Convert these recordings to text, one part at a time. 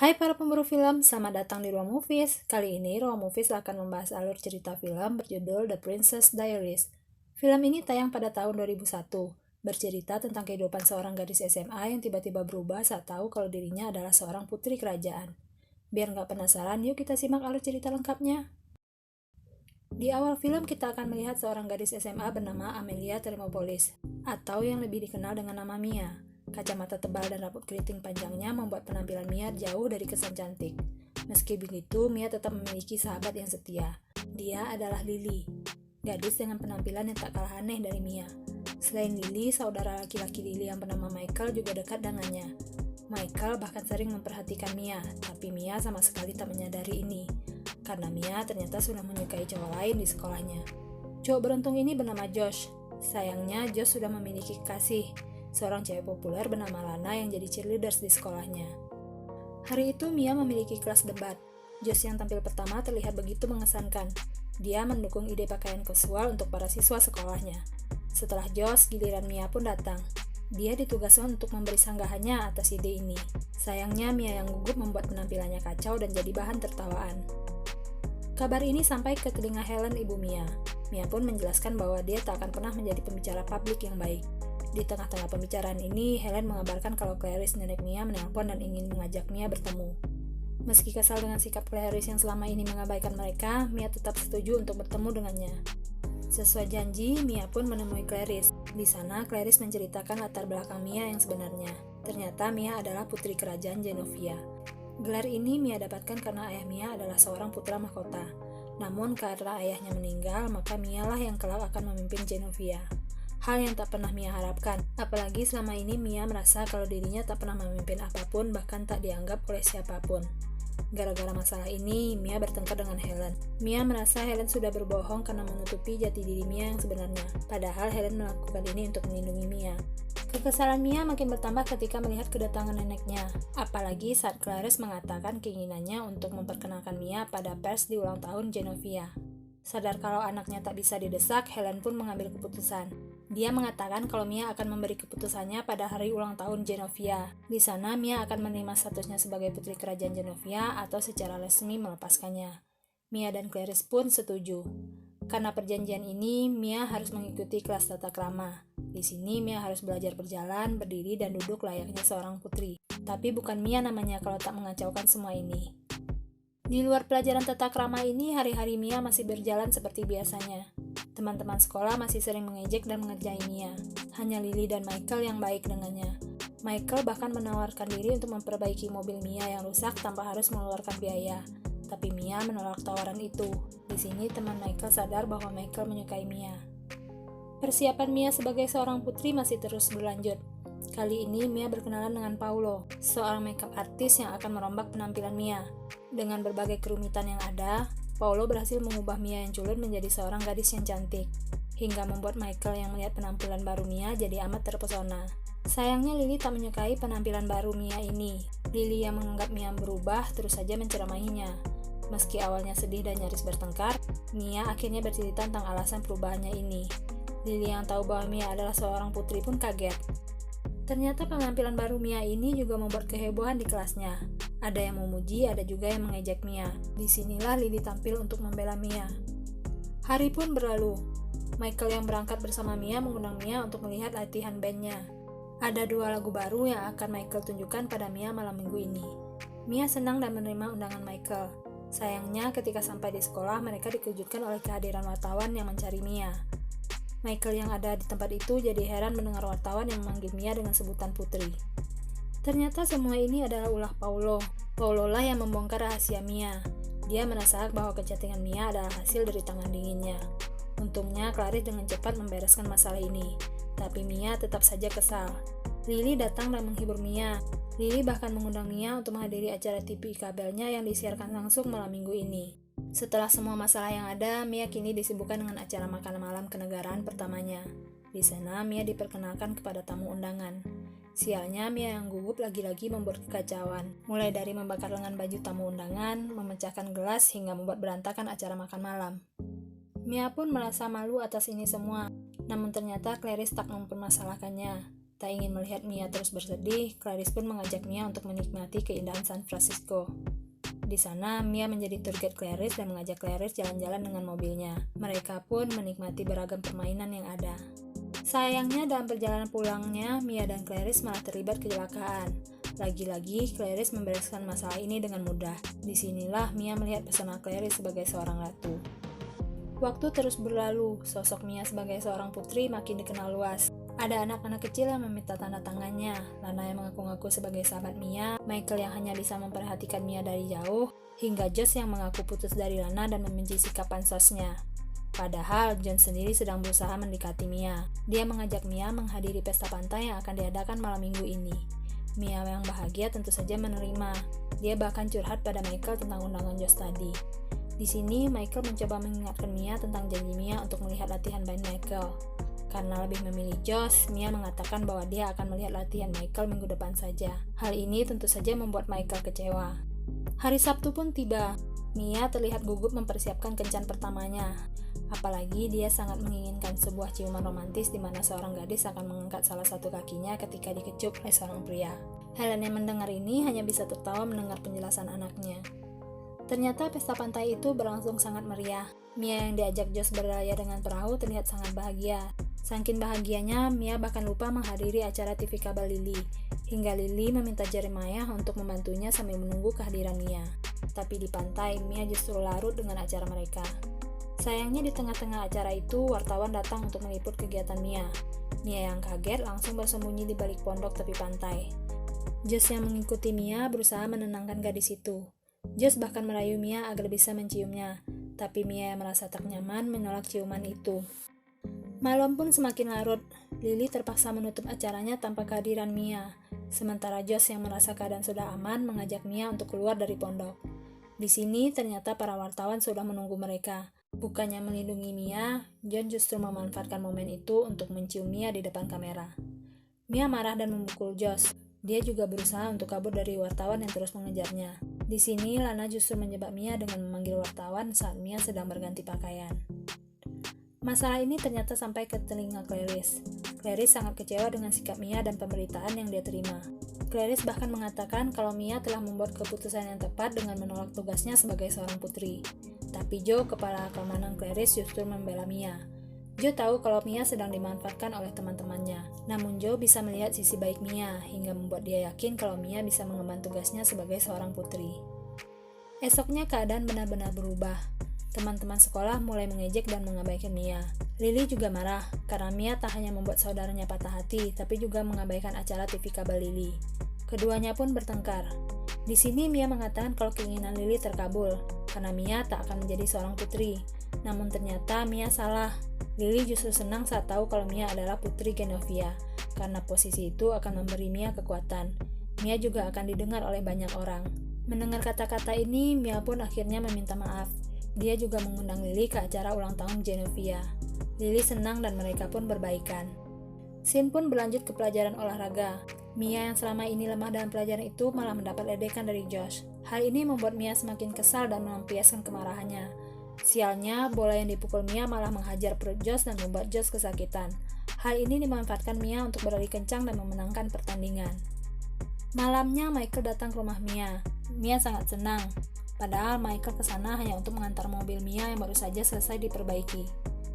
Hai para pemburu film, selamat datang di Ruang Movies. Kali ini Ruang Movies akan membahas alur cerita film berjudul The Princess Diaries. Film ini tayang pada tahun 2001, bercerita tentang kehidupan seorang gadis SMA yang tiba-tiba berubah saat tahu kalau dirinya adalah seorang putri kerajaan. Biar nggak penasaran, yuk kita simak alur cerita lengkapnya. Di awal film kita akan melihat seorang gadis SMA bernama Amelia Thermopolis, atau yang lebih dikenal dengan nama Mia. Kacamata tebal dan rambut keriting panjangnya membuat penampilan Mia jauh dari kesan cantik. Meski begitu, Mia tetap memiliki sahabat yang setia. Dia adalah Lily, gadis dengan penampilan yang tak kalah aneh dari Mia. Selain Lily, saudara laki-laki Lily yang bernama Michael juga dekat dengannya. Michael bahkan sering memperhatikan Mia, tapi Mia sama sekali tak menyadari ini, karena Mia ternyata sudah menyukai cowok lain di sekolahnya. Cowok beruntung ini bernama Josh. Sayangnya, Josh sudah memiliki kekasih, seorang cewek populer bernama Lana yang jadi cheerleaders di sekolahnya. Hari itu Mia memiliki kelas debat. Josh yang tampil pertama terlihat begitu mengesankan. Dia mendukung ide pakaian casual untuk para siswa sekolahnya. Setelah Josh, giliran Mia pun datang. Dia ditugaskan untuk memberi sanggahannya atas ide ini. Sayangnya Mia yang gugup membuat penampilannya kacau dan jadi bahan tertawaan. Kabar ini sampai ke telinga Helen, ibu Mia. Mia pun menjelaskan bahwa dia tak akan pernah menjadi pembicara publik yang baik. Di tengah-tengah pembicaraan ini, Helen mengabarkan kalau Clarice, nenek Mia, menelpon dan ingin mengajak Mia bertemu. Meski kesal dengan sikap Clarice yang selama ini mengabaikan mereka, Mia tetap setuju untuk bertemu dengannya. Sesuai janji, Mia pun menemui Clarice. Di sana, Clarice menceritakan latar belakang Mia yang sebenarnya. Ternyata Mia adalah putri kerajaan Genovia. Gelar ini Mia dapatkan karena ayah Mia adalah seorang putra mahkota. Namun karena ayahnya meninggal, maka Mia lah yang kelak akan memimpin Genovia. Hal yang tak pernah Mia harapkan, apalagi selama ini Mia merasa kalau dirinya tak pernah memimpin apapun, bahkan tak dianggap oleh siapapun. Gara-gara masalah ini, Mia bertengkar dengan Helen. Mia merasa Helen sudah berbohong karena menutupi jati diri Mia yang sebenarnya, padahal Helen melakukan ini untuk melindungi Mia. Kekesalan Mia makin bertambah ketika melihat kedatangan neneknya, apalagi saat Clarice mengatakan keinginannya untuk memperkenalkan Mia pada pers di ulang tahun Genovia. Sadar kalau anaknya tak bisa didesak, Helen pun mengambil keputusan. Dia mengatakan kalau Mia akan memberi keputusannya pada hari ulang tahun Genovia. Di sana, Mia akan menerima statusnya sebagai putri kerajaan Genovia atau secara resmi melepaskannya. Mia dan Clarice pun setuju. Karena perjanjian ini, Mia harus mengikuti kelas tata krama. Di sini, Mia harus belajar berjalan, berdiri, dan duduk layaknya seorang putri. Tapi bukan Mia namanya kalau tak mengacaukan semua ini. Di luar pelajaran tata krama ini, hari-hari Mia masih berjalan seperti biasanya. Teman-teman sekolah masih sering mengejek dan mengerjai Mia. Hanya Lily dan Michael yang baik dengannya. Michael bahkan menawarkan diri untuk memperbaiki mobil Mia yang rusak tanpa harus mengeluarkan biaya. Tapi Mia menolak tawaran itu. Di sini teman Michael sadar bahwa Michael menyukai Mia. Persiapan Mia sebagai seorang putri masih terus berlanjut. Kali ini Mia berkenalan dengan Paulo, seorang makeup artis yang akan merombak penampilan Mia. Dengan berbagai kerumitan yang ada, Paulo berhasil mengubah Mia yang culun menjadi seorang gadis yang cantik, hingga membuat Michael yang melihat penampilan baru Mia jadi amat terpesona. Sayangnya Lily tak menyukai penampilan baru Mia ini. Lily yang menganggap Mia berubah terus saja menceramahinya. Meski awalnya sedih dan nyaris bertengkar, Mia akhirnya bercerita tentang alasan perubahannya ini. Lily yang tahu bahwa Mia adalah seorang putri pun kaget. Ternyata penampilan baru Mia ini juga membuat kehebohan di kelasnya. Ada yang memuji, ada juga yang mengejek Mia. Disinilah Lily tampil untuk membela Mia. Hari pun berlalu. Michael yang berangkat bersama Mia mengundang Mia untuk melihat latihan bandnya. Ada 2 lagu baru yang akan Michael tunjukkan pada Mia malam minggu ini. Mia senang dan menerima undangan Michael. Sayangnya ketika sampai di sekolah, mereka dikejutkan oleh kehadiran wartawan yang mencari Mia. Michael yang ada di tempat itu jadi heran mendengar wartawan yang memanggil Mia dengan sebutan putri. Ternyata semua ini adalah ulah Paulo. Paulo lah yang membongkar rahasia Mia. Dia merasa bahwa kecantikan Mia adalah hasil dari tangan dinginnya. Untungnya Clarice dengan cepat membereskan masalah ini. Tapi Mia tetap saja kesal. Lily datang dan menghibur Mia. Lily bahkan mengundang Mia untuk menghadiri acara TV kabelnya yang disiarkan langsung malam minggu ini. Setelah semua masalah yang ada, Mia kini disibukkan dengan acara makan malam kenegaraan pertamanya. Di sana, Mia diperkenalkan kepada tamu undangan. Sialnya, Mia yang gugup lagi-lagi membuat kekacauan. Mulai dari membakar lengan baju tamu undangan, memecahkan gelas, hingga membuat berantakan acara makan malam. Mia pun merasa malu atas ini semua. Namun ternyata Clarice tak mempermasalahkannya. Tak ingin melihat Mia terus bersedih, Clarice pun mengajak Mia untuk menikmati keindahan San Francisco. Di sana, Mia menjadi tour guide Clarice dan mengajak Clarice jalan-jalan dengan mobilnya. Mereka pun menikmati beragam permainan yang ada. Sayangnya dalam perjalanan pulangnya, Mia dan Clarice malah terlibat kecelakaan. Lagi-lagi, Clarice membereskan masalah ini dengan mudah. Disinilah Mia melihat pesona Clarice sebagai seorang ratu. Waktu terus berlalu, sosok Mia sebagai seorang putri makin dikenal luas. Ada anak-anak kecil yang meminta tanda tangannya, Lana yang mengaku-ngaku sebagai sahabat Mia, Michael yang hanya bisa memperhatikan Mia dari jauh, hingga Josh yang mengaku putus dari Lana dan membenci sikap pansosnya. Padahal John sendiri sedang berusaha mendekati Mia. Dia mengajak Mia menghadiri pesta pantai yang akan diadakan malam minggu ini. Mia yang bahagia tentu saja menerima. Dia bahkan curhat pada Michael tentang undangan Josh tadi. Di sini Michael mencoba mengingatkan Mia tentang janji Mia untuk melihat latihan band Michael. Karena lebih memilih Josh, Mia mengatakan bahwa dia akan melihat latihan Michael minggu depan saja. Hal ini tentu saja membuat Michael kecewa. Hari Sabtu pun tiba. Mia terlihat gugup mempersiapkan kencan pertamanya. Apalagi dia sangat menginginkan sebuah ciuman romantis di mana seorang gadis akan mengangkat salah satu kakinya ketika dikecup oleh seorang pria. Helen yang mendengar ini hanya bisa tertawa mendengar penjelasan anaknya. Ternyata pesta pantai itu berlangsung sangat meriah. Mia yang diajak Josh berlayar dengan perahu terlihat sangat bahagia. Saking bahagianya, Mia bahkan lupa menghadiri acara TV kabel Lily. Hingga Lily meminta Jeremiah untuk membantunya sambil menunggu kehadiran Mia. Tapi di pantai, Mia justru larut dengan acara mereka. Sayangnya di tengah-tengah acara itu, wartawan datang untuk meliput kegiatan Mia. Mia yang kaget langsung bersembunyi di balik pondok tepi pantai. Josh yang mengikuti Mia berusaha menenangkan gadis itu. Josh bahkan merayu Mia agar bisa menciumnya, tapi Mia yang merasa tak nyaman menolak ciuman itu. Malam pun semakin larut, Lily terpaksa menutup acaranya tanpa kehadiran Mia. Sementara Josh yang merasa keadaan sudah aman mengajak Mia untuk keluar dari pondok. Di sini ternyata para wartawan sudah menunggu mereka. Bukannya melindungi Mia, John justru memanfaatkan momen itu untuk mencium Mia di depan kamera. Mia marah dan memukul Josh. Dia juga berusaha untuk kabur dari wartawan yang terus mengejarnya. Di sini Lana justru menjebak Mia dengan memanggil wartawan saat Mia sedang berganti pakaian. Masalah ini ternyata sampai ke telinga Clarice. Clarice sangat kecewa dengan sikap Mia dan pemberitaan yang dia terima. Clarice bahkan mengatakan kalau Mia telah membuat keputusan yang tepat dengan menolak tugasnya sebagai seorang putri. Tapi Joe, kepala keamanan Clarice, justru membela Mia. Joe tahu kalau Mia sedang dimanfaatkan oleh teman-temannya. Namun Joe bisa melihat sisi baik Mia, hingga membuat dia yakin kalau Mia bisa mengemban tugasnya sebagai seorang putri. Esoknya keadaan benar-benar berubah. Teman-teman sekolah mulai mengejek dan mengabaikan Mia. Lily juga marah, karena Mia tak hanya membuat saudaranya patah hati, tapi juga mengabaikan acara TV kabel Lily. Keduanya pun bertengkar. Di sini Mia mengatakan kalau keinginan Lily terkabul, karena Mia tak akan menjadi seorang putri. Namun ternyata Mia salah. Lily justru senang saat tahu kalau Mia adalah putri Genovia, karena posisi itu akan memberi Mia kekuatan. Mia juga akan didengar oleh banyak orang. Mendengar kata-kata ini, Mia pun akhirnya meminta maaf. Dia juga mengundang Lily ke acara ulang tahun Genovia. Lily senang dan mereka pun berbaikan. Scene pun berlanjut ke pelajaran olahraga. Mia yang selama ini lemah dalam pelajaran itu malah mendapat edekan dari Josh. Hal ini membuat Mia semakin kesal dan melampiaskan kemarahannya. Sialnya, bola yang dipukul Mia malah menghajar perut Josh dan membuat Josh kesakitan. Hal ini dimanfaatkan Mia untuk berlari kencang dan memenangkan pertandingan. Malamnya Michael datang ke rumah Mia. Mia sangat senang. Padahal Michael kesana hanya untuk mengantar mobil Mia yang baru saja selesai diperbaiki.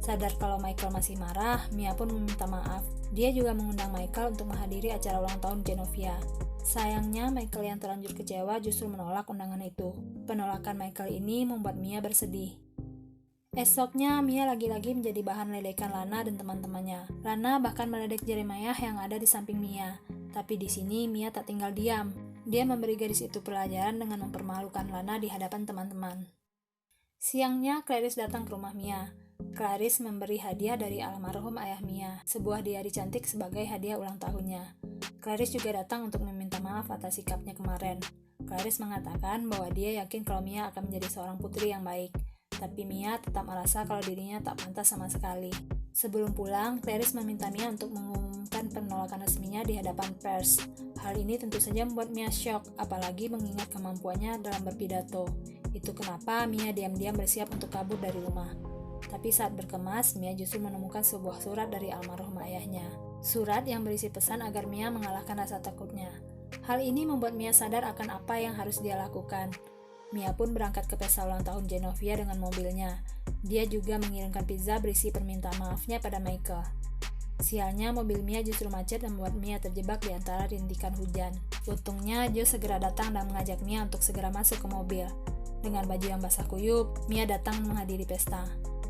Sadar kalau Michael masih marah, Mia pun meminta maaf. Dia juga mengundang Michael untuk menghadiri acara ulang tahun Genovia. Sayangnya, Michael yang terlanjur kecewa justru menolak undangan itu. Penolakan Michael ini membuat Mia bersedih. Esoknya, Mia lagi-lagi menjadi bahan ledekan Lana dan teman-temannya. Lana bahkan meledek Jeremiah yang ada di samping Mia. Tapi di sini Mia tak tinggal diam. Dia memberi gadis itu pelajaran dengan mempermalukan Lana di hadapan teman-teman. Siangnya, Clarice datang ke rumah Mia. Clarice memberi hadiah dari almarhum ayah Mia, sebuah diari cantik sebagai hadiah ulang tahunnya. Clarice juga datang untuk meminta maaf atas sikapnya kemarin. Clarice mengatakan bahwa dia yakin kalau Mia akan menjadi seorang putri yang baik. Tapi Mia tetap merasa kalau dirinya tak pantas sama sekali. Sebelum pulang, Clarice meminta Mia untuk mengumumkan penolakan resminya di hadapan pers. Hal ini tentu saja membuat Mia syok, apalagi mengingat kemampuannya dalam berpidato. Itu kenapa Mia diam-diam bersiap untuk kabur dari rumah. Tapi saat berkemas, Mia justru menemukan sebuah surat dari almarhum ayahnya. Surat yang berisi pesan agar Mia mengalahkan rasa takutnya. Hal ini membuat Mia sadar akan apa yang harus dia lakukan. Mia pun berangkat ke pesta ulang tahun Genovia dengan mobilnya. Dia juga mengirimkan pizza berisi permintaan maafnya pada Michael. Sialnya, mobil Mia justru macet dan membuat Mia terjebak di antara rintikan hujan. Untungnya, Joe segera datang dan mengajak Mia untuk segera masuk ke mobil. Dengan baju yang basah kuyup, Mia datang menghadiri pesta.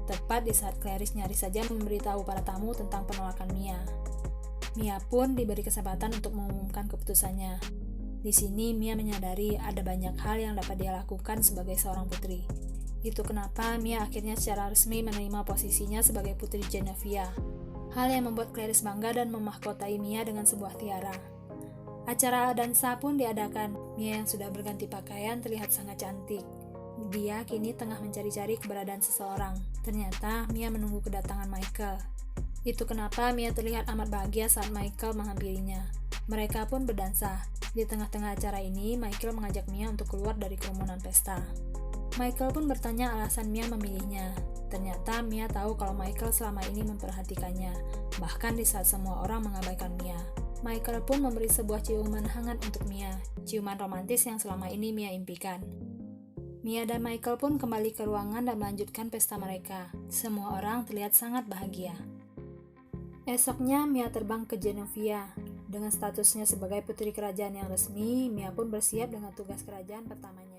Tepat di saat Clarice nyaris saja memberitahu para tamu tentang penolakan Mia. Mia pun diberi kesempatan untuk mengumumkan keputusannya. Di sini, Mia menyadari ada banyak hal yang dapat dia lakukan sebagai seorang putri. Itu kenapa Mia akhirnya secara resmi menerima posisinya sebagai putri Genovia. Hal yang membuat Clarice bangga dan memahkotai Mia dengan sebuah tiara. Acara dansa pun diadakan. Mia yang sudah berganti pakaian terlihat sangat cantik. Dia kini tengah mencari-cari keberadaan seseorang. Ternyata Mia menunggu kedatangan Michael. Itu kenapa Mia terlihat amat bahagia saat Michael menghampirinya. Mereka pun berdansa. Di tengah-tengah acara ini, Michael mengajak Mia untuk keluar dari kerumunan pesta. Michael pun bertanya alasan Mia memilihnya. Ternyata Mia tahu kalau Michael selama ini memperhatikannya, bahkan di saat semua orang mengabaikan Mia. Michael pun memberi sebuah ciuman hangat untuk Mia, ciuman romantis yang selama ini Mia impikan. Mia dan Michael pun kembali ke ruangan dan melanjutkan pesta mereka. Semua orang terlihat sangat bahagia. Esoknya Mia terbang ke Genovia. Dengan statusnya sebagai putri kerajaan yang resmi, Mia pun bersiap dengan tugas kerajaan pertamanya.